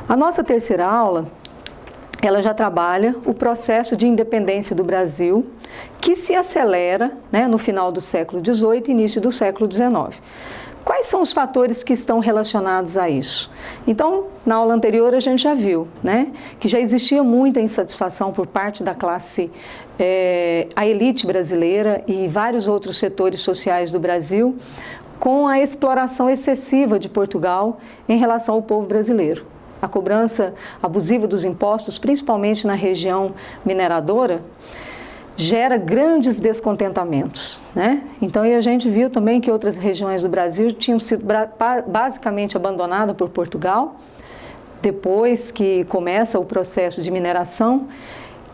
A nossa terceira aula, ela já trabalha o processo de independência do Brasil, que se acelera, né, no final do século XVIII e início do século XIX. Quais são os fatores que estão relacionados a isso? Então, na aula anterior a gente já viu, né, que já existia muita insatisfação por parte da classe, a elite brasileira e vários outros setores sociais do Brasil, com a exploração excessiva de Portugal em relação ao povo brasileiro. A cobrança abusiva dos impostos, principalmente na região mineradora, gera grandes descontentamentos, né? Então, a gente viu também que outras regiões do Brasil tinham sido basicamente abandonadas por Portugal, depois que começa o processo de mineração,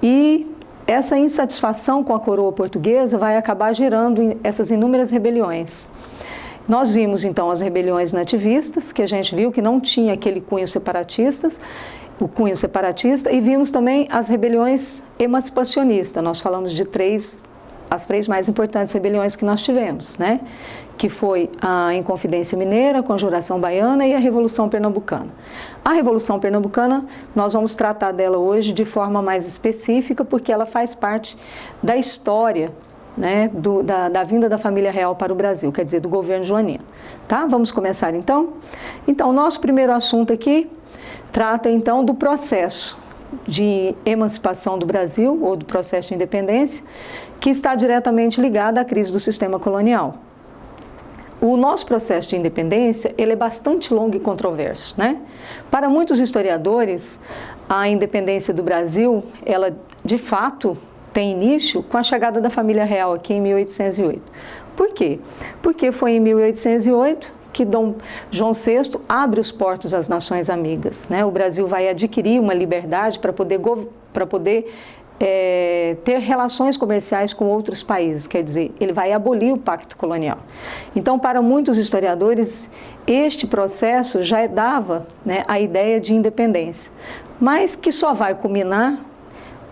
e essa insatisfação com a coroa portuguesa vai acabar gerando essas inúmeras rebeliões. Nós vimos, então, as rebeliões nativistas, que a gente viu que não tinha aquele cunho separatista, e vimos também as rebeliões emancipacionistas. Nós falamos de as três mais importantes rebeliões que nós tivemos, né? Que foi a Inconfidência Mineira, a Conjuração Baiana e a Revolução Pernambucana. A Revolução Pernambucana, nós vamos tratar dela hoje de forma mais específica, porque ela faz parte da história, né, da vinda da família real para o Brasil, quer dizer, do governo joanino. Tá? Vamos começar então? Então, o nosso primeiro assunto aqui trata então do processo de emancipação do Brasil, ou do processo de independência, que está diretamente ligado à crise do sistema colonial. O nosso processo de independência, ele é bastante longo e controverso, né? Para muitos historiadores, a independência do Brasil, ela de fato tem início com a chegada da família real aqui em 1808. Por quê? Porque foi em 1808 que Dom João VI abre os portos às nações amigas, né? O Brasil vai adquirir uma liberdade para poder ter relações comerciais com outros países, quer dizer, ele vai abolir o pacto colonial. Então, para muitos historiadores, este processo já dava, né, a ideia de independência, mas que só vai culminar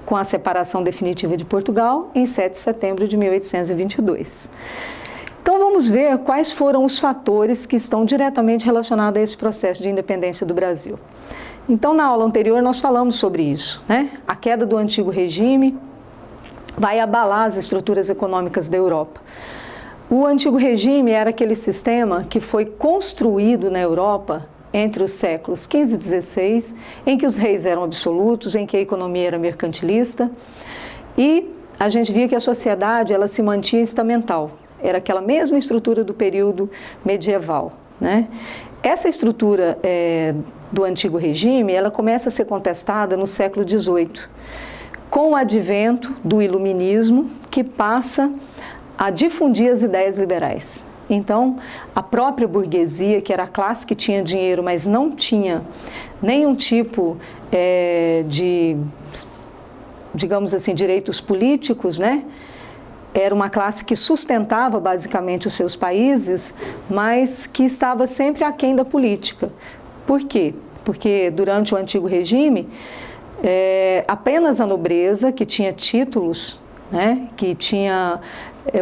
com a separação definitiva de Portugal em 7 de setembro de 1822. Então vamos ver quais foram os fatores que estão diretamente relacionados a esse processo de independência do Brasil. Então, na aula anterior nós falamos sobre isso, né? A queda do antigo regime vai abalar as estruturas econômicas da Europa. O antigo regime era aquele sistema que foi construído na Europa entre os séculos XV e XVI, em que os reis eram absolutos, em que a economia era mercantilista, e a gente via que a sociedade ela se mantinha estamental, era aquela mesma estrutura do período medieval, né? Essa estrutura do antigo regime, ela começa a ser contestada no século XVIII, com o advento do iluminismo, que passa a difundir as ideias liberais. Então, a própria burguesia, que era a classe que tinha dinheiro, mas não tinha nenhum tipo de, digamos assim, direitos políticos, né? Era uma classe que sustentava basicamente os seus países, mas que estava sempre aquém da política. Por quê? Porque durante o antigo regime, apenas a nobreza, que tinha títulos, né? Que tinha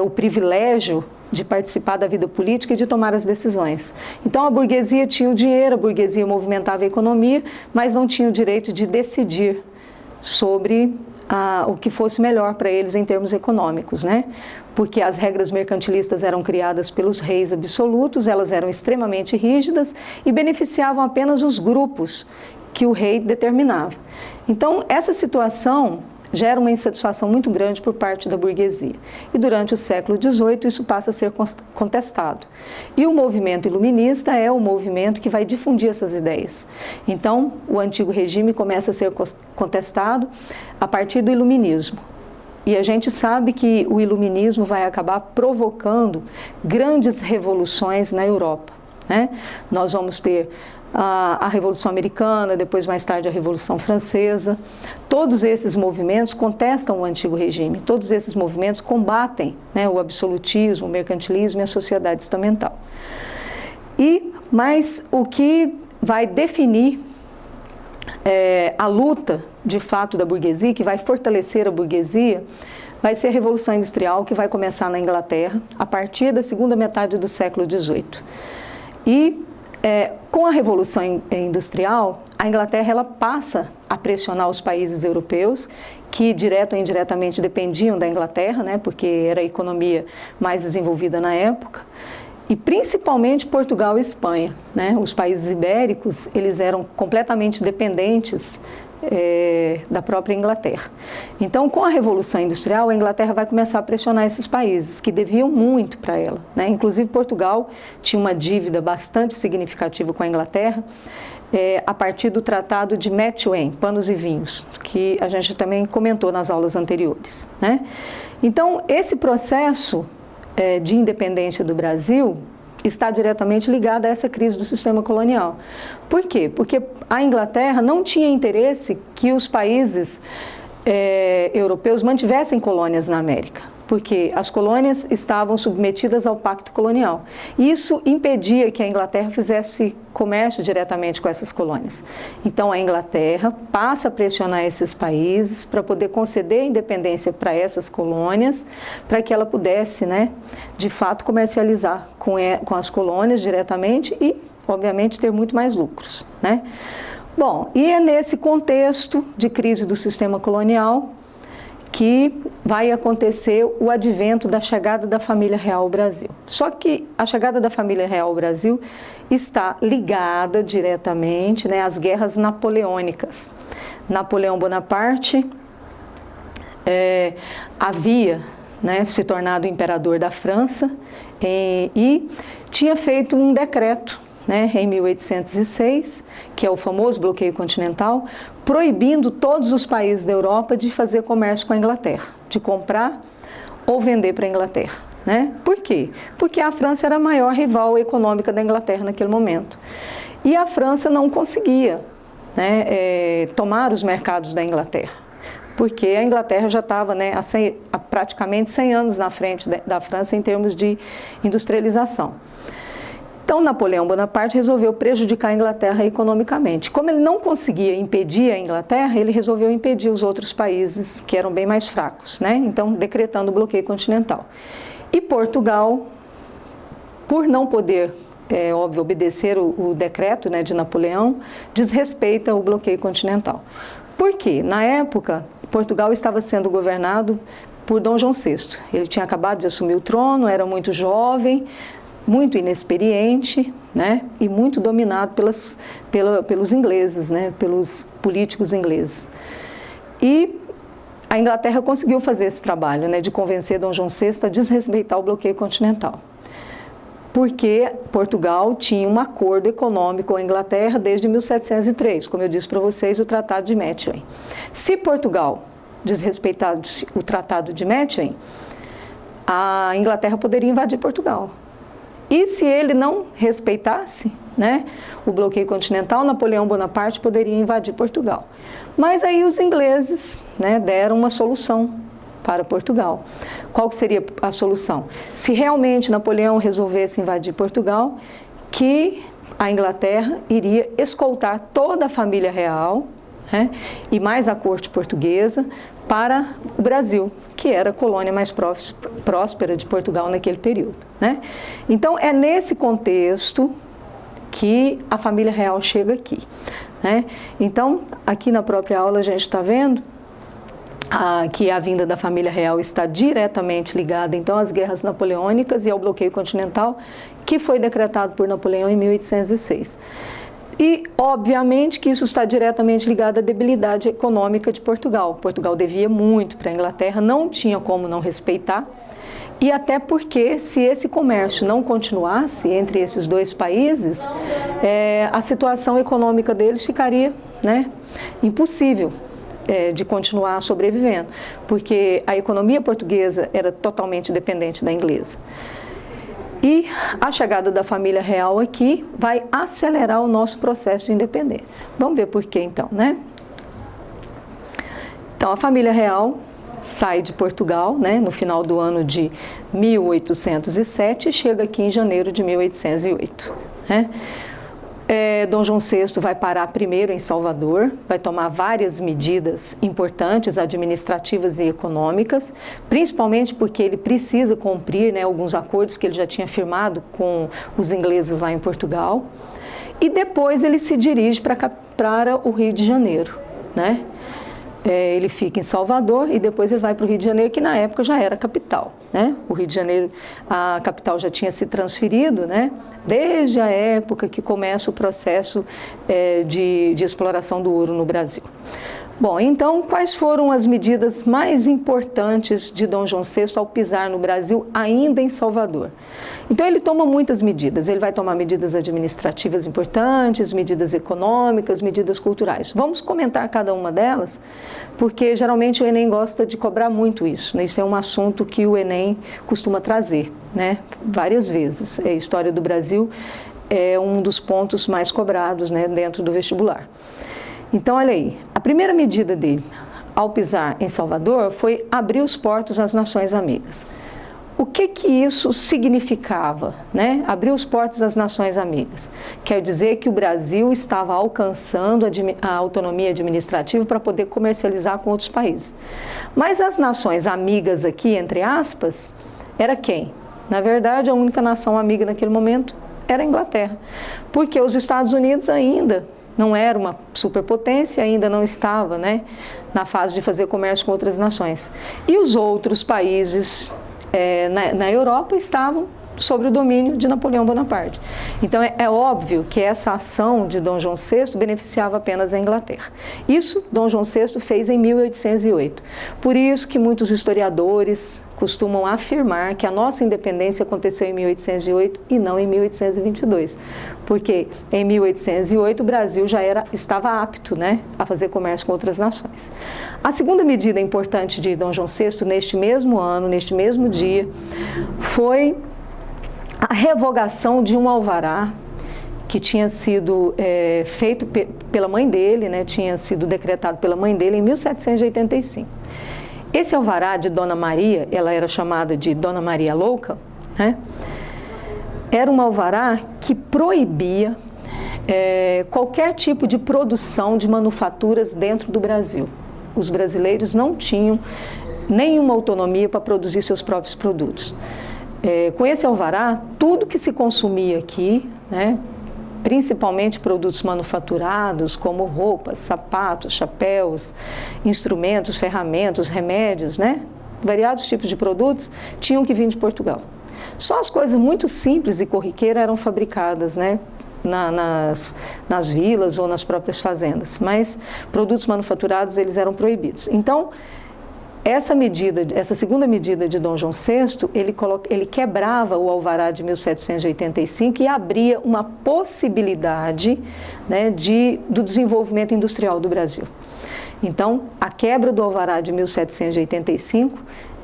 o privilégio de participar da vida política e de tomar as decisões. Então, a burguesia tinha o dinheiro, a burguesia movimentava a economia, mas não tinha o direito de decidir sobre o que fosse melhor para eles em termos econômicos, né? Porque as regras mercantilistas eram criadas pelos reis absolutos, elas eram extremamente rígidas e beneficiavam apenas os grupos que o rei determinava. Então, essa situação gera uma insatisfação muito grande por parte da burguesia. E durante o século XVIII isso passa a ser contestado. E o movimento iluminista é o movimento que vai difundir essas ideias. Então, o antigo regime começa a ser contestado a partir do iluminismo. E a gente sabe que o iluminismo vai acabar provocando grandes revoluções na Europa, né? Nós vamos ter a Revolução Americana, depois mais tarde a Revolução Francesa. Todos esses movimentos contestam o antigo regime, todos esses movimentos combatem, né, o absolutismo, o mercantilismo e a sociedade estamental. Mas o que vai definir a luta, de fato, da burguesia, que vai fortalecer a burguesia, vai ser a Revolução Industrial, que vai começar na Inglaterra, a partir da segunda metade do século XVIII. E Com a Revolução Industrial, a Inglaterra ela passa a pressionar os países europeus, que direto ou indiretamente dependiam da Inglaterra, né, porque era a economia mais desenvolvida na época, e principalmente Portugal e Espanha, né? Os países ibéricos, eles eram completamente dependentes da própria Inglaterra. Então, com a Revolução Industrial, a Inglaterra vai começar a pressionar esses países que deviam muito para ela, né? Inclusive Portugal tinha uma dívida bastante significativa com a Inglaterra, a partir do Tratado de Methuen, Panos e Vinhos, que a gente também comentou nas aulas anteriores, né? Então, esse processo de independência do Brasil está diretamente ligada a essa crise do sistema colonial. Por quê? Porque a Inglaterra não tinha interesse que os países europeus mantivessem colônias na América, porque as colônias estavam submetidas ao pacto colonial. Isso impedia que a Inglaterra fizesse comércio diretamente com essas colônias. Então a Inglaterra passa a pressionar esses países para poder conceder independência para essas colônias, para que ela pudesse, né, de fato comercializar com as colônias diretamente e, obviamente, ter muito mais lucros, né? Bom, e é nesse contexto de crise do sistema colonial que vai acontecer o advento da chegada da família real ao Brasil. Só que a chegada da família real ao Brasil está ligada diretamente, né, às guerras napoleônicas. Napoleão Bonaparte havia, né, se tornado imperador da França e tinha feito um decreto, né, em 1806, que é o famoso bloqueio continental, proibindo todos os países da Europa de fazer comércio com a Inglaterra, de comprar ou vender para a Inglaterra, né? Por quê? Porque a França era a maior rival econômica da Inglaterra naquele momento. E a França não conseguia, né, tomar os mercados da Inglaterra, porque a Inglaterra já estava, né, há praticamente 100 anos na frente da França em termos de industrialização. Então, Napoleão Bonaparte resolveu prejudicar a Inglaterra economicamente. Como ele não conseguia impedir a Inglaterra, ele resolveu impedir os outros países que eram bem mais fracos, né? Então, decretando o bloqueio continental. E Portugal, por não poder, óbvio, obedecer o decreto, né, de Napoleão, desrespeita o bloqueio continental. Por quê? Na época, Portugal estava sendo governado por Dom João VI. Ele tinha acabado de assumir o trono, era muito jovem, muito inexperiente, né, e muito dominado pelos ingleses, né, pelos políticos ingleses. E a Inglaterra conseguiu fazer esse trabalho, né, de convencer Dom João VI a desrespeitar o bloqueio continental, porque Portugal tinha um acordo econômico com a Inglaterra desde 1703, como eu disse para vocês, o Tratado de Methuen. Se Portugal desrespeitasse o Tratado de Methuen, a Inglaterra poderia invadir Portugal. E se ele não respeitasse, né, o bloqueio continental, Napoleão Bonaparte poderia invadir Portugal. Mas aí os ingleses, né, deram uma solução para Portugal. Qual que seria a solução? Se realmente Napoleão resolvesse invadir Portugal, que a Inglaterra iria escoltar toda a família real, né, e mais a corte portuguesa para o Brasil, que era a colônia mais próspera de Portugal naquele período, né? Então, é nesse contexto que a família real chega aqui, né? Então, aqui na própria aula a gente está vendo que a vinda da família real está diretamente ligada, então, às guerras napoleônicas e ao bloqueio continental, que foi decretado por Napoleão em 1806. E, obviamente, que isso está diretamente ligado à debilidade econômica de Portugal. Portugal devia muito para a Inglaterra, não tinha como não respeitar, e até porque, se esse comércio não continuasse entre esses dois países, a situação econômica deles ficaria, né, impossível de continuar sobrevivendo, porque a economia portuguesa era totalmente dependente da inglesa. E a chegada da família real aqui vai acelerar o nosso processo de independência. Vamos ver por quê, então, né? Então, a família real sai de Portugal, né, no final do ano de 1807 e chega aqui em janeiro de 1808, né? Dom João VI vai parar primeiro em Salvador, vai tomar várias medidas importantes, administrativas e econômicas, principalmente porque ele precisa cumprir, né, alguns acordos que ele já tinha firmado com os ingleses lá em Portugal. e depois ele se dirige para o Rio de Janeiro, né? Ele fica em Salvador e depois ele vai para o Rio de Janeiro, que na época já era capital, né? O Rio de Janeiro, a capital já tinha se transferido, né? Desde a época que começa o processo de exploração do ouro no Brasil. Bom, então, quais foram as medidas mais importantes de Dom João VI ao pisar no Brasil, ainda em Salvador? Então, ele toma muitas medidas. Ele vai tomar medidas administrativas importantes, medidas econômicas, medidas culturais. Vamos comentar cada uma delas, porque geralmente o Enem gosta de cobrar muito isso, né? Isso é um assunto que o Enem costuma trazer, né? Várias vezes. A história do Brasil é um dos pontos mais cobrados, né, dentro do vestibular. Então, olha aí, a primeira medida dele ao pisar em Salvador foi abrir os portos às nações amigas. O que isso significava, né? Abrir os portos às nações amigas. Quer dizer que o Brasil estava alcançando a autonomia administrativa para poder comercializar com outros países. Mas as nações amigas aqui, entre aspas, era quem? Na verdade, a única nação amiga naquele momento era a Inglaterra, porque os Estados Unidos ainda não era uma superpotência, ainda não estava, né, na fase de fazer comércio com outras nações. E os outros países na Europa estavam sob o domínio de Napoleão Bonaparte. Então é óbvio que essa ação de Dom João VI beneficiava apenas a Inglaterra. Isso Dom João VI fez em 1808. Por isso que muitos historiadores costumam afirmar que a nossa independência aconteceu em 1808 e não em 1822, porque em 1808 o Brasil já estava apto, né, a fazer comércio com outras nações. A segunda medida importante de Dom João VI neste mesmo ano, neste mesmo dia, foi a revogação de um alvará que tinha sido feito pela mãe dele, né, tinha sido decretado pela mãe dele em 1785. Esse alvará de Dona Maria, ela era chamada de Dona Maria Louca, né? Era um alvará que proibia qualquer tipo de produção de manufaturas dentro do Brasil. Os brasileiros não tinham nenhuma autonomia para produzir seus próprios produtos. Com esse alvará, tudo que se consumia aqui, né, principalmente produtos manufaturados, como roupas, sapatos, chapéus, instrumentos, ferramentas, remédios, né, variados tipos de produtos, tinham que vir de Portugal. Só as coisas muito simples e corriqueiras eram fabricadas, né, nas vilas ou nas próprias fazendas, mas produtos manufaturados eles eram proibidos. Então, essa segunda medida de Dom João VI, ele quebrava o alvará de 1785 e abria uma possibilidade, né, do desenvolvimento industrial do Brasil. Então, a quebra do alvará de 1785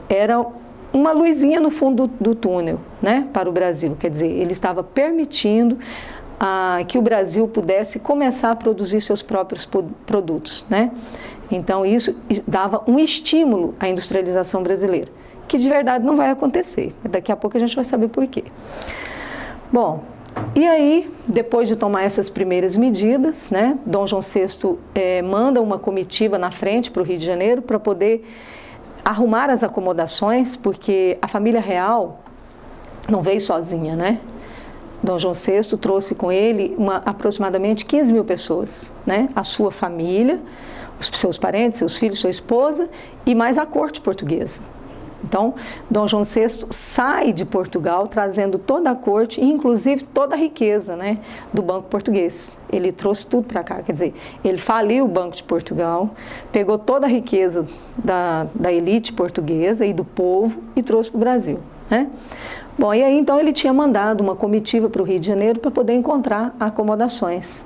era uma luzinha no fundo do túnel, né, para o Brasil. Quer dizer, ele estava permitindo que o Brasil pudesse começar a produzir seus próprios produtos, né? Então, isso dava um estímulo à industrialização brasileira, que de verdade não vai acontecer. Daqui a pouco a gente vai saber por quê. Bom, e aí, depois de tomar essas primeiras medidas, né, Dom João VI manda uma comitiva na frente para o Rio de Janeiro para poder arrumar as acomodações, porque a família real não veio sozinha, né? Dom João VI trouxe com ele aproximadamente 15 mil pessoas, né? A sua família, os seus parentes, seus filhos, sua esposa e mais a corte portuguesa. Então, Dom João VI sai de Portugal trazendo toda a corte, inclusive toda a riqueza, né, do Banco Português. Ele trouxe tudo para cá, quer dizer, ele faliu o Banco de Portugal, pegou toda a riqueza da elite portuguesa e do povo e trouxe para o Brasil, né? Bom, e aí então ele tinha mandado uma comitiva para o Rio de Janeiro para poder encontrar acomodações.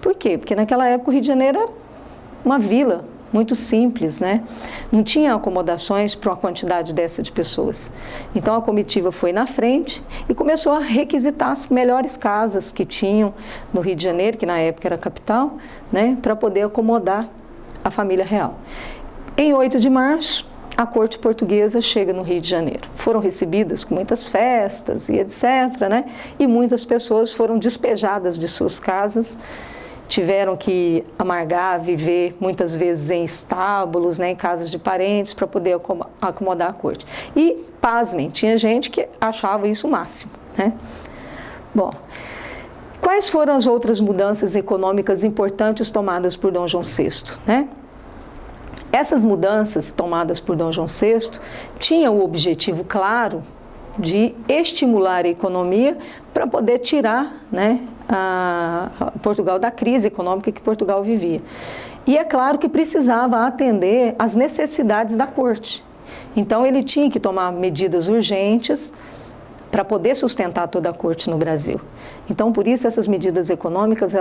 Por quê? Porque naquela época o Rio de Janeiro era uma vila muito simples, né? Não tinha acomodações para uma quantidade dessa de pessoas. Então a comitiva foi na frente e começou a requisitar as melhores casas que tinham no Rio de Janeiro, que na época era a capital, né? Para poder acomodar a família real. Em 8 de março, a corte portuguesa chega no Rio de Janeiro. Foram recebidas com muitas festas e etc., né? E muitas pessoas foram despejadas de suas casas, tiveram que amargar, viver muitas vezes em estábulos, né, em casas de parentes, para poder acomodar a corte. E, pasmem, tinha gente que achava isso o máximo, né? Bom, Quais foram as outras mudanças econômicas importantes tomadas por Dom João VI, né? Essas mudanças tomadas por Dom João VI tinham o objetivo claro de estimular a economia para poder tirar, né, Portugal da crise econômica que Portugal vivia. E é claro que precisava atender às necessidades da corte. Então ele tinha que tomar medidas urgentes para poder sustentar toda a corte no Brasil. Então por isso essas medidas econômicas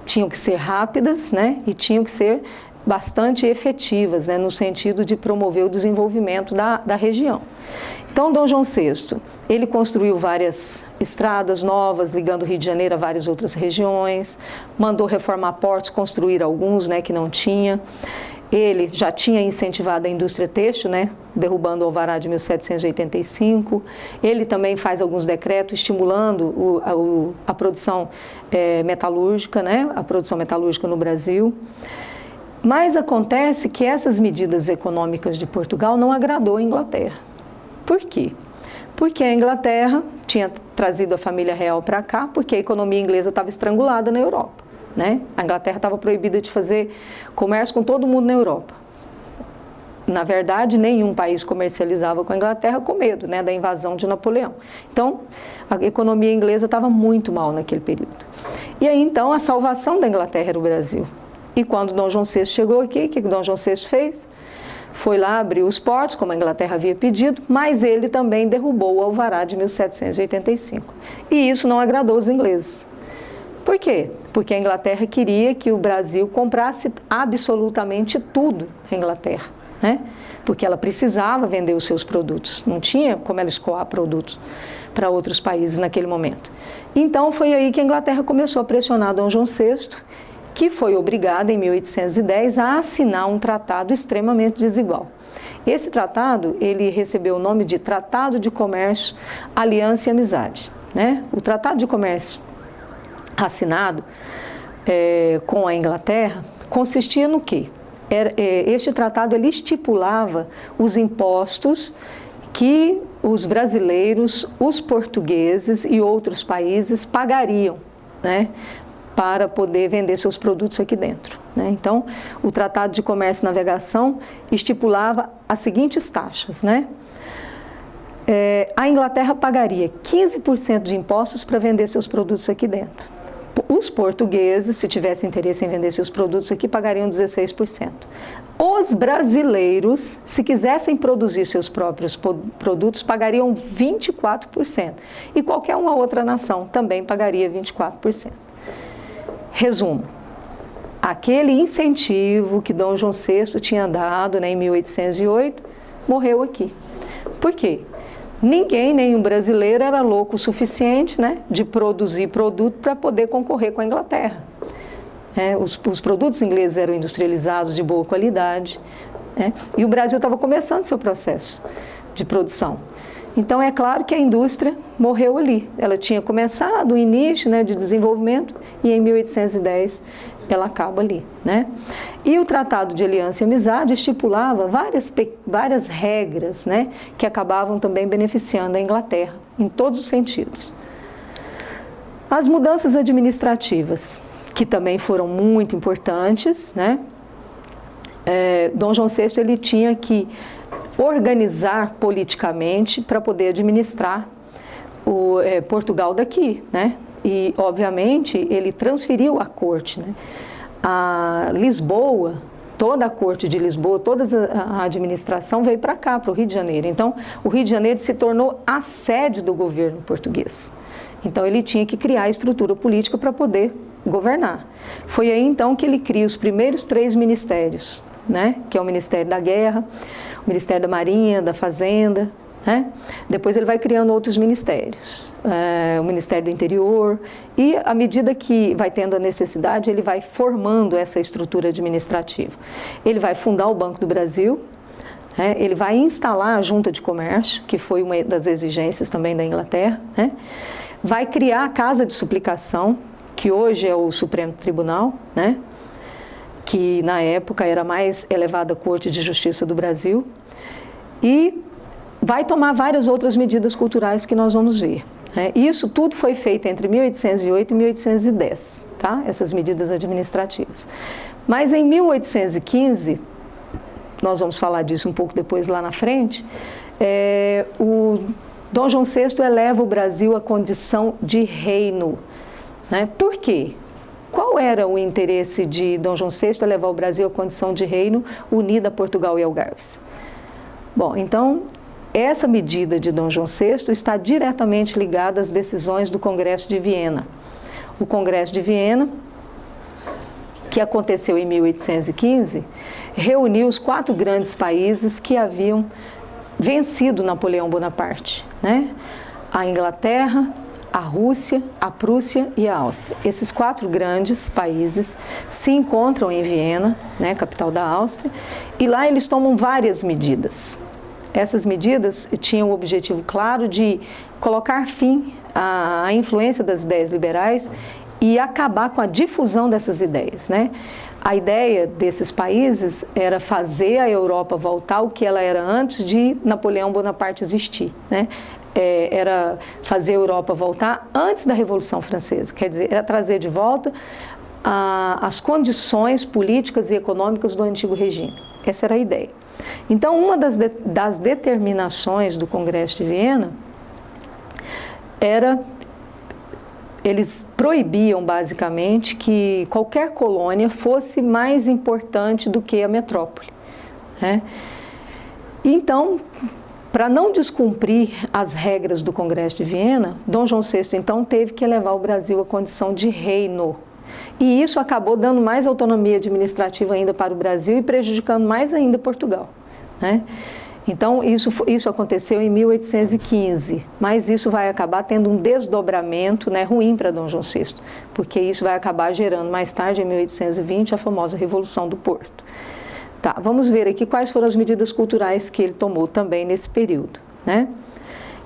tinham que ser rápidas, né, e tinham que ser bastante efetivas, né, no sentido de promover o desenvolvimento da região. Então, Dom João VI, ele construiu várias estradas novas, ligando o Rio de Janeiro a várias outras regiões, mandou reformar portos, construir alguns, né, que não tinha. Ele já tinha incentivado a indústria têxtil, né, derrubando o alvará de 1785. Ele também faz alguns decretos estimulando a produção metalúrgica, né, a produção metalúrgica no Brasil. Mas acontece que essas medidas econômicas de Portugal não agradou a Inglaterra. Por quê? Porque a Inglaterra tinha trazido a família real para cá, porque a economia inglesa estava estrangulada na Europa, né? A Inglaterra estava proibida de fazer comércio com todo mundo na Europa. Na verdade, nenhum país comercializava com a Inglaterra com medo, né, da invasão de Napoleão. Então, a economia inglesa estava muito mal naquele período. E aí, então, a salvação da Inglaterra era o Brasil. E quando Dom João VI chegou aqui, o que Dom João VI fez? Foi lá abrir os portos, como a Inglaterra havia pedido, mas ele também derrubou o alvará de 1785. E isso não agradou os ingleses. Por quê? Porque a Inglaterra queria que o Brasil comprasse absolutamente tudo da Inglaterra, né? Porque ela precisava vender os seus produtos, não tinha como ela escoar produtos para outros países naquele momento. Então foi aí que a Inglaterra começou a pressionar Dom João VI, que foi obrigada, em 1810, a assinar um tratado extremamente desigual. Esse tratado, ele recebeu o nome de Tratado de Comércio, Aliança e Amizade, né? O Tratado de Comércio assinado com a Inglaterra consistia no quê? Este tratado, ele estipulava os impostos que os brasileiros, os portugueses e outros países pagariam, né, para poder vender seus produtos aqui dentro, né? Então, o Tratado de Comércio e Navegação estipulava as seguintes taxas, né? A Inglaterra pagaria 15% de impostos para vender seus produtos aqui dentro. Os portugueses, se tivessem interesse em vender seus produtos aqui, pagariam 16%. Os brasileiros, se quisessem produzir seus próprios produtos, pagariam 24%. E qualquer uma outra nação também pagaria 24%. Resumo, aquele incentivo que Dom João VI tinha dado, né, em 1808, morreu aqui. Por quê? Ninguém, nenhum brasileiro, era louco o suficiente, né, de produzir produto para poder concorrer com a Inglaterra. Os produtos ingleses eram industrializados de boa qualidade, né, e o Brasil estava começando seu processo de produção. Então, é claro que a indústria morreu ali. Ela tinha começado o início, né, de desenvolvimento e em 1810 ela acaba ali, né? E o Tratado de Aliança e Amizade estipulava várias regras, né, que acabavam também beneficiando a Inglaterra em todos os sentidos. As mudanças administrativas, que também foram muito importantes, né? Dom João VI, ele tinha que organizar politicamente para poder administrar Portugal daqui, né? E, obviamente, ele transferiu a corte, né? A Lisboa, toda a corte de Lisboa, toda a administração veio para cá, para o Rio de Janeiro. Então, o Rio de Janeiro se tornou a sede do governo português. Então, ele tinha que criar a estrutura política para poder governar. Foi aí, então, que ele cria os primeiros 3 ministérios, né? Que é o Ministério da Guerra, o Ministério da Marinha, da Fazenda, né? Depois ele vai criando outros ministérios, o Ministério do Interior, e à medida que vai tendo a necessidade, ele vai formando essa estrutura administrativa. Ele vai fundar o Banco do Brasil, né? Ele vai instalar a Junta de Comércio, que foi uma das exigências também da Inglaterra, né? Vai criar a Casa de Suplicação, que hoje é o Supremo Tribunal, né? Que na época era a mais elevada Corte de Justiça do Brasil, e vai tomar várias outras medidas culturais que nós vamos ver, Isso tudo foi feito entre 1808 e 1810, tá? Essas medidas administrativas. Mas em 1815, nós vamos falar disso um pouco depois lá na frente, o Dom João VI eleva o Brasil à condição de reino. Por quê? Qual era o interesse de Dom João VI elevar o Brasil à condição de reino unido a Portugal e Algarves? Bom, então, essa medida de Dom João VI está diretamente ligada às decisões do Congresso de Viena. O Congresso de Viena, que aconteceu em 1815, reuniu os 4 grandes países que haviam vencido Napoleão Bonaparte, A Inglaterra, a Rússia, a Prússia e a Áustria. Esses 4 grandes países se encontram em Viena, capital da Áustria, e lá eles tomam várias medidas. Essas medidas tinham o objetivo claro de colocar fim à influência das ideias liberais e acabar com a difusão dessas ideias, A ideia desses países era fazer a Europa voltar ao que ela era antes de Napoleão Bonaparte existir, Era fazer a Europa voltar antes da Revolução Francesa, quer dizer, era trazer de volta as condições políticas e econômicas do antigo regime. Essa era a ideia. Então, uma das determinações do Congresso de Viena era, eles proibiam basicamente que qualquer colônia fosse mais importante do que a metrópole. Então, para não descumprir as regras do Congresso de Viena, Dom João VI então teve que elevar o Brasil à condição de reino. E isso acabou dando mais autonomia administrativa ainda para o Brasil e prejudicando mais ainda Portugal, Então, isso aconteceu em 1815, mas isso vai acabar tendo um desdobramento ruim para Dom João VI, porque isso vai acabar gerando mais tarde, em 1820, a famosa Revolução do Porto. Tá, vamos ver aqui quais foram as medidas culturais que ele tomou também nesse período,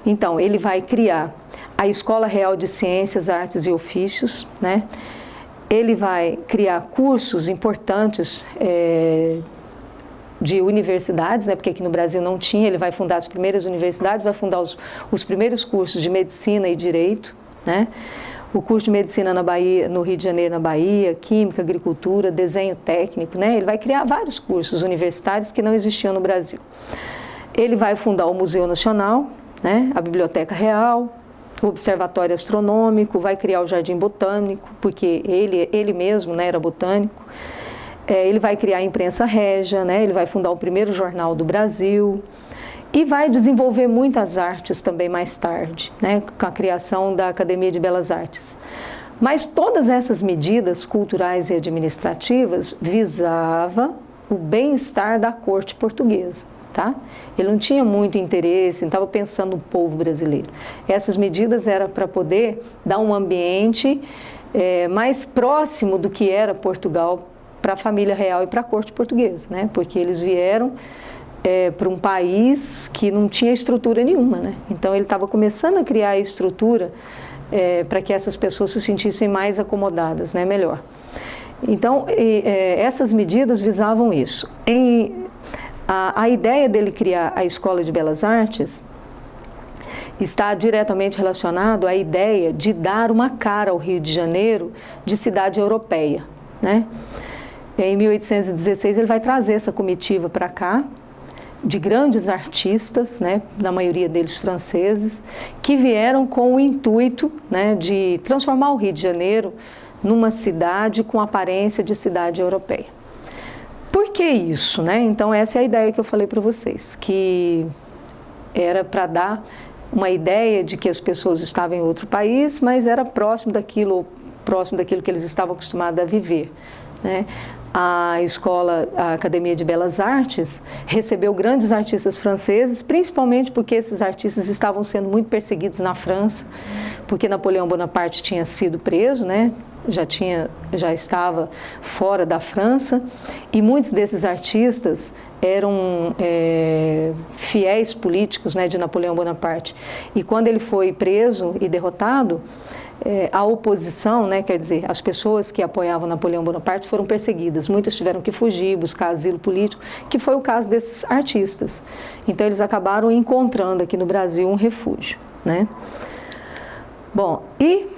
Então, ele vai criar a Escola Real de Ciências, Artes e Ofícios, Ele vai criar cursos importantes de universidades, porque aqui no Brasil não tinha. Ele vai fundar as primeiras universidades, vai fundar os primeiros cursos de medicina e direito, O curso de medicina na Bahia, no Rio de Janeiro, na Bahia, química, agricultura, desenho técnico, Ele vai criar vários cursos universitários que não existiam no Brasil. Ele vai fundar o Museu Nacional, a Biblioteca Real, o Observatório Astronômico, vai criar o Jardim Botânico, porque ele mesmo era botânico. Ele vai criar a imprensa régia, ele vai fundar o primeiro jornal do Brasil e vai desenvolver muitas artes também mais tarde, com a criação da Academia de Belas Artes. Mas todas essas medidas culturais e administrativas visavam o bem-estar da corte portuguesa. Ele não tinha muito interesse, não estava pensando no povo brasileiro. Essas medidas eram para poder dar um ambiente mais próximo do que era Portugal para a família real e para a corte portuguesa, porque eles vieram para um país que não tinha estrutura nenhuma, Então ele estava começando a criar a estrutura para que essas pessoas se sentissem mais acomodadas, melhor. Então essas medidas visavam isso. A ideia dele criar a Escola de Belas Artes está diretamente relacionado à ideia de dar uma cara ao Rio de Janeiro de cidade europeia, Em 1816 ele vai trazer essa comitiva para cá, de grandes artistas, na maioria deles franceses, que vieram com o intuito de transformar o Rio de Janeiro numa cidade com aparência de cidade europeia. Por que isso? Então essa é a ideia que eu falei para vocês, que era para dar uma ideia de que as pessoas estavam em outro país, mas era próximo daquilo que eles estavam acostumados a viver, A Academia de Belas Artes recebeu grandes artistas franceses, principalmente porque esses artistas estavam sendo muito perseguidos na França, porque Napoleão Bonaparte tinha sido preso, já estava fora da França, e muitos desses artistas eram fiéis políticos de Napoleão Bonaparte. E quando ele foi preso e derrotado, a oposição, quer dizer, as pessoas que apoiavam Napoleão Bonaparte foram perseguidas. Muitas tiveram que fugir, buscar asilo político, que foi o caso desses artistas. Então eles acabaram encontrando aqui no Brasil um refúgio, Bom, e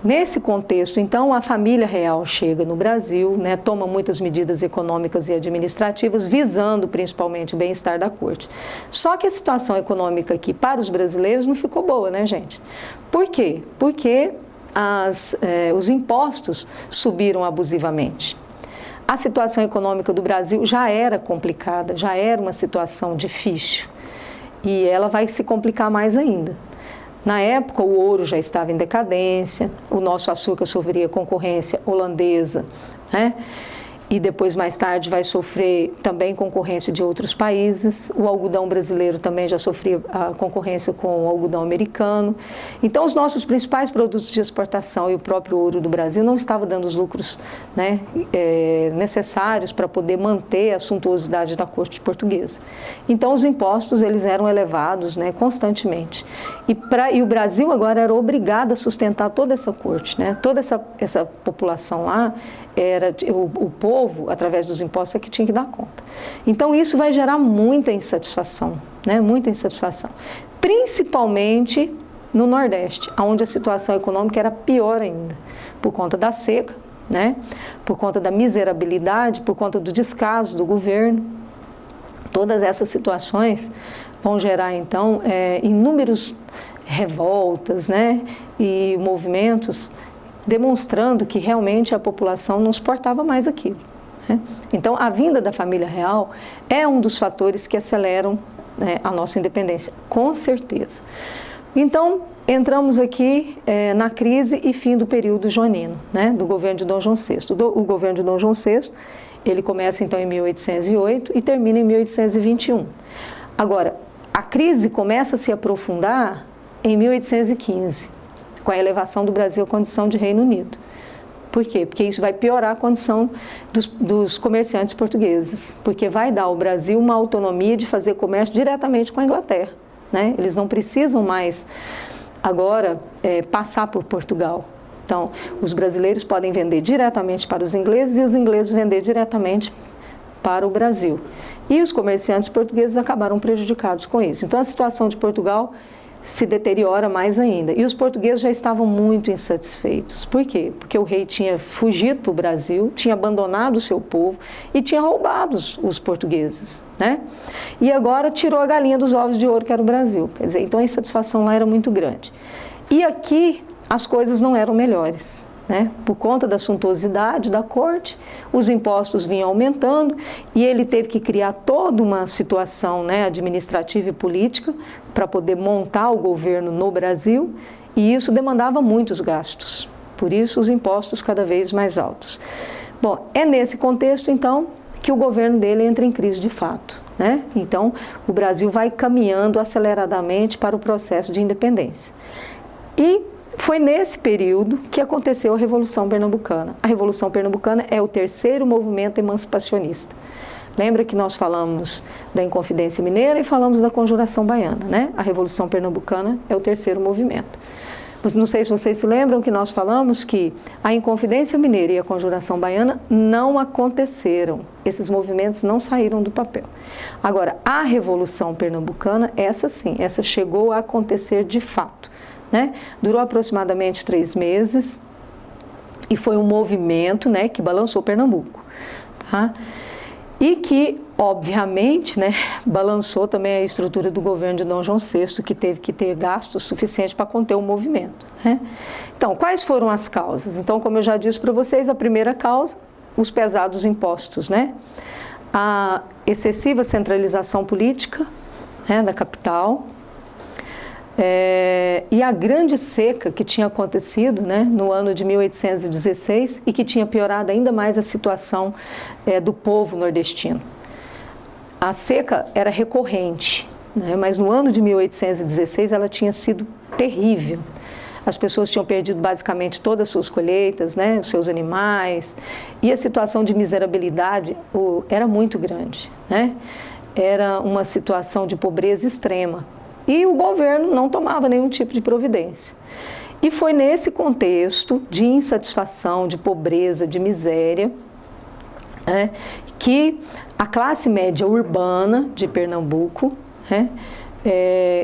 nesse contexto, então, a família real chega no Brasil, né, toma muitas medidas econômicas e administrativas, visando principalmente o bem-estar da corte. Só que a situação econômica aqui para os brasileiros não ficou boa, né, gente? Por quê? Porque os impostos subiram abusivamente. A situação econômica do Brasil já era complicada, já era uma situação difícil, e ela vai se complicar mais ainda. Na época, o ouro já estava em decadência, o nosso açúcar sofria concorrência holandesa, né? E depois, mais tarde, vai sofrer também concorrência de outros países. O algodão brasileiro também já sofria a concorrência com o algodão americano. Então, os nossos principais produtos de exportação e o próprio ouro do Brasil não estavam dando os lucros, né, necessários para poder manter a suntuosidade da corte portuguesa. Então, os impostos eles eram elevados, né, constantemente. E o Brasil agora era obrigado a sustentar toda essa corte, né? Toda essa população lá, era o povo, através dos impostos, é que tinha que dar conta. Então, isso vai gerar muita insatisfação, né? Muita insatisfação. Principalmente no Nordeste, onde a situação econômica era pior ainda, por conta da seca, né? Por conta da miserabilidade, por conta do descaso do governo. Todas essas situações vão gerar, então, inúmeros revoltas, né? E movimentos demonstrando que realmente a população não suportava mais aquilo, né? Então, a vinda da família real é um dos fatores que aceleram, né, a nossa independência, com certeza. Então, entramos aqui na crise e fim do período joanino, né, do governo de Dom João VI. O governo de Dom João VI, ele começa então em 1808 e termina em 1821. Agora, a crise começa a se aprofundar em 1815. Com a elevação do Brasil à condição de Reino Unido. Por quê? Porque isso vai piorar a condição dos comerciantes portugueses, porque vai dar ao Brasil uma autonomia de fazer comércio diretamente com a Inglaterra, né? Eles não precisam mais agora passar por Portugal. Então, os brasileiros podem vender diretamente para os ingleses e os ingleses vender diretamente para o Brasil. E os comerciantes portugueses acabaram prejudicados com isso. Então, a situação de Portugal se deteriora mais ainda. E os portugueses já estavam muito insatisfeitos. Por quê? Porque o rei tinha fugido para o Brasil, tinha abandonado o seu povo e tinha roubado os portugueses, né? E agora tirou a galinha dos ovos de ouro, que era o Brasil. Quer dizer, então a insatisfação lá era muito grande. E aqui as coisas não eram melhores, né? Por conta da suntuosidade da corte, os impostos vinham aumentando e ele teve que criar toda uma situação, né, administrativa e política para poder montar o governo no Brasil, e isso demandava muitos gastos, por isso os impostos cada vez mais altos. Bom, é nesse contexto então que o governo dele entra em crise de fato, né? Então o Brasil vai caminhando aceleradamente para o processo de independência. E foi nesse período que aconteceu a Revolução Pernambucana. A Revolução Pernambucana é o terceiro movimento emancipacionista. Lembra que nós falamos da Inconfidência Mineira e falamos da Conjuração Baiana, né? A Revolução Pernambucana é o terceiro movimento. Mas não sei se vocês se lembram que nós falamos que a Inconfidência Mineira e a Conjuração Baiana não aconteceram. Esses movimentos não saíram do papel. Agora, a Revolução Pernambucana, essa sim, essa chegou a acontecer de fato, né? Durou aproximadamente 3 meses e foi um movimento, né, que balançou Pernambuco, tá? E que, obviamente, né, balançou também a estrutura do governo de Dom João VI, que teve que ter gastos suficientes para conter o movimento, né? Então, quais foram as causas? Então, como eu já disse para vocês, a primeira causa, os pesados impostos, né? A excessiva centralização política, né, da capital, e a grande seca que tinha acontecido, né, no ano de 1816 e que tinha piorado ainda mais a situação do povo nordestino. A seca era recorrente, né, mas no ano de 1816 ela tinha sido terrível. As pessoas tinham perdido basicamente todas as suas colheitas, né, os seus animais, e a situação de miserabilidade era muito grande, né? Era uma situação de pobreza extrema. E o governo não tomava nenhum tipo de providência. E foi nesse contexto de insatisfação, de pobreza, de miséria, né, que a classe média urbana de Pernambuco, né,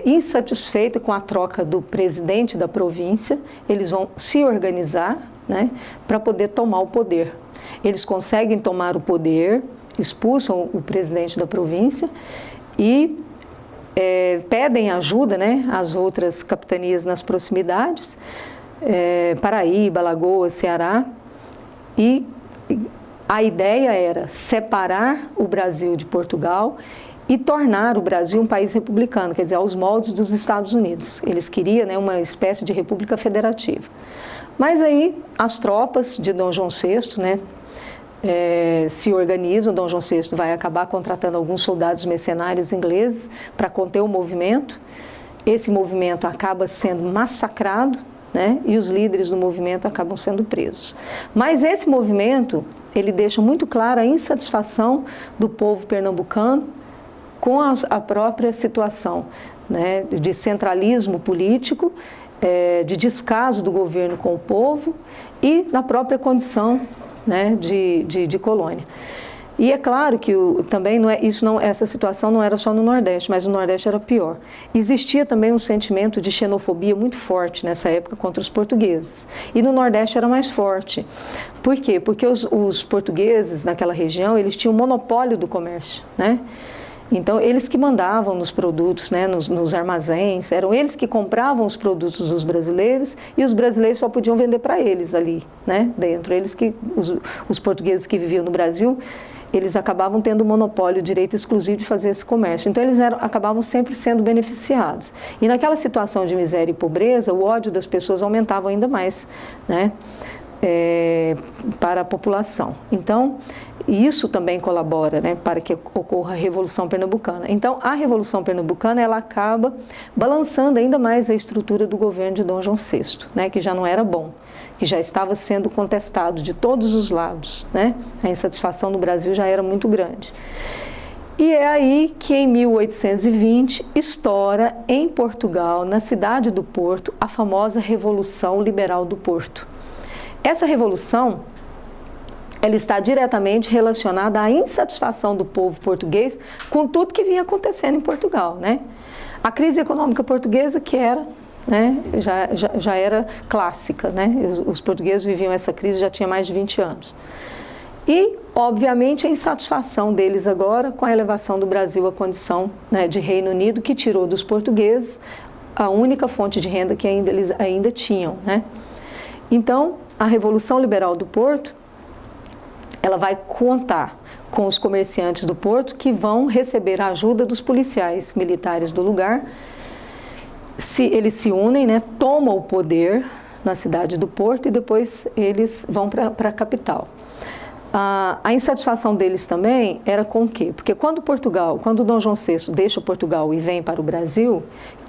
insatisfeita com a troca do presidente da província, eles vão se organizar, né, para poder tomar o poder. Eles conseguem tomar o poder, expulsam o presidente da província e pedem ajuda, né, às outras capitanias nas proximidades, Paraíba, Alagoas, Ceará, e a ideia era separar o Brasil de Portugal e tornar o Brasil um país republicano, quer dizer, aos moldes dos Estados Unidos. Eles queriam, né, uma espécie de república federativa. Mas aí as tropas de Dom João VI, né, se organizam. Dom João VI vai acabar contratando alguns soldados mercenários ingleses para conter o movimento. Esse movimento acaba sendo massacrado, né, e os líderes do movimento acabam sendo presos. Mas esse movimento, ele deixa muito clara a insatisfação do povo pernambucano com a própria situação, né, de centralismo político, de descaso do governo com o povo e da própria condição, né, de colônia. E é claro que também essa situação não era só no Nordeste, mas no Nordeste era pior. Existia também um sentimento de xenofobia muito forte nessa época contra os portugueses. E no Nordeste era mais forte. Por quê? Porque os portugueses naquela região, eles tinham monopólio do comércio, né? Então, eles que mandavam nos produtos, né, nos armazéns, eram eles que compravam os produtos dos brasileiros e os brasileiros só podiam vender para eles ali, né, dentro. Os portugueses que viviam no Brasil, eles acabavam tendo o monopólio, o direito exclusivo de fazer esse comércio. Então, eles acabavam sempre sendo beneficiados. E naquela situação de miséria e pobreza, o ódio das pessoas aumentava ainda mais, né, para a população. Então, isso também colabora, né, para que ocorra a Revolução Pernambucana. Então, a Revolução Pernambucana, ela acaba balançando ainda mais a estrutura do governo de Dom João VI, né, que já não era bom, que já estava sendo contestado de todos os lados, né? A insatisfação no Brasil já era muito grande. E é aí que em 1820 estoura em Portugal, na cidade do Porto, a famosa Revolução Liberal do Porto. Essa revolução, ela está diretamente relacionada à insatisfação do povo português com tudo que vinha acontecendo em Portugal, né? A crise econômica portuguesa, que era, né, já era clássica, né? Os portugueses viviam essa crise já tinha mais de 20 anos. E, obviamente, a insatisfação deles agora com a elevação do Brasil à condição, né, de Reino Unido, que tirou dos portugueses a única fonte de renda que eles ainda tinham, né? Então, a Revolução Liberal do Porto, ela vai contar com os comerciantes do Porto que vão receber a ajuda dos policiais militares do lugar. Eles se unem, né, tomam o poder na cidade do Porto e depois eles vão para a capital. A insatisfação deles também era com o quê? Porque quando Dom João VI deixa Portugal e vem para o Brasil,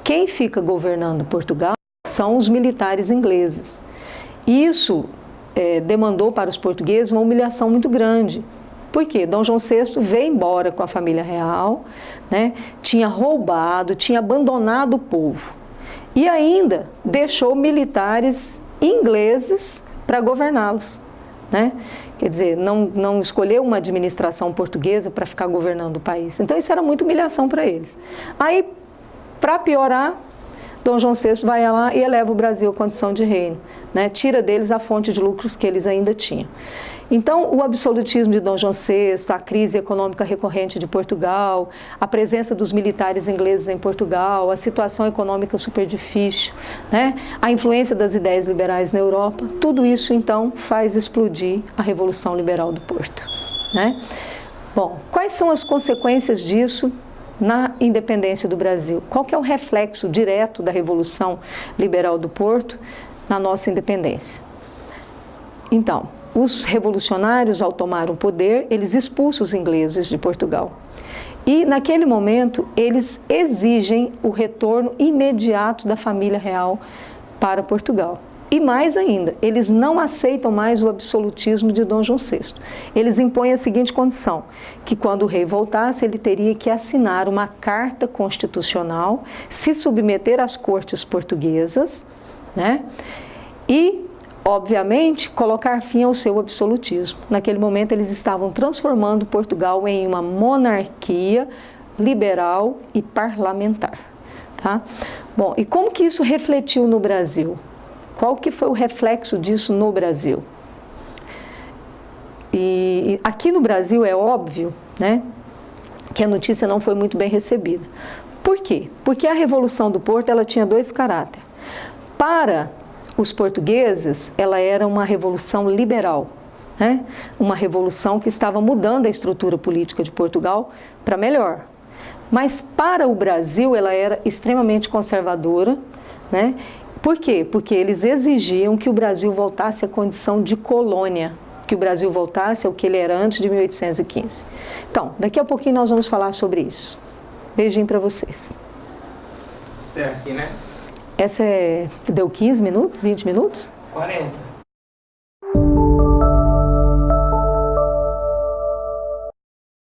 quem fica governando Portugal são os militares ingleses. Isso demandou para os portugueses uma humilhação muito grande. Por quê? Dom João VI veio embora com a família real, né? Tinha roubado, tinha abandonado o povo e ainda deixou militares ingleses para governá-los, né? Quer dizer, não escolheu uma administração portuguesa para ficar governando o país. Então isso era muita humilhação para eles. Aí, para piorar, Dom João VI vai lá e eleva o Brasil à condição de reino, né? Tira deles a fonte de lucros que eles ainda tinham. Então, o absolutismo de Dom João VI, a crise econômica recorrente de Portugal, a presença dos militares ingleses em Portugal, a situação econômica super difícil, né? A influência das ideias liberais na Europa, tudo isso, então, faz explodir a Revolução Liberal do Porto, né? Bom, quais são as consequências disso na independência do Brasil? Qual que é o reflexo direto da Revolução Liberal do Porto na nossa independência? Então, os revolucionários, ao tomar o poder, eles expulsam os ingleses de Portugal. E, naquele momento, eles exigem o retorno imediato da família real para Portugal. E mais ainda, eles não aceitam mais o absolutismo de Dom João VI. Eles impõem a seguinte condição, que quando o rei voltasse, ele teria que assinar uma carta constitucional, se submeter às cortes portuguesas, né? E, obviamente, colocar fim ao seu absolutismo. Naquele momento, eles estavam transformando Portugal em uma monarquia liberal e parlamentar. tá? Bom, e como que isso refletiu no Brasil? Qual que foi o reflexo disso no Brasil? E aqui no Brasil é óbvio, né, que a notícia não foi muito bem recebida. Por quê? Porque a Revolução do Porto, ela tinha dois caráteres. Para os portugueses, ela era uma revolução liberal, né? Uma revolução que estava mudando a estrutura política de Portugal para melhor. Mas para o Brasil, ela era extremamente conservadora, né? Por quê? Porque eles exigiam que o Brasil voltasse à condição de colônia, que o Brasil voltasse ao que ele era antes de 1815. Então, daqui a pouquinho nós vamos falar sobre isso. Beijinho para vocês. Certo, aqui, né? Essa deu 15 minutos? 20 minutos? 40.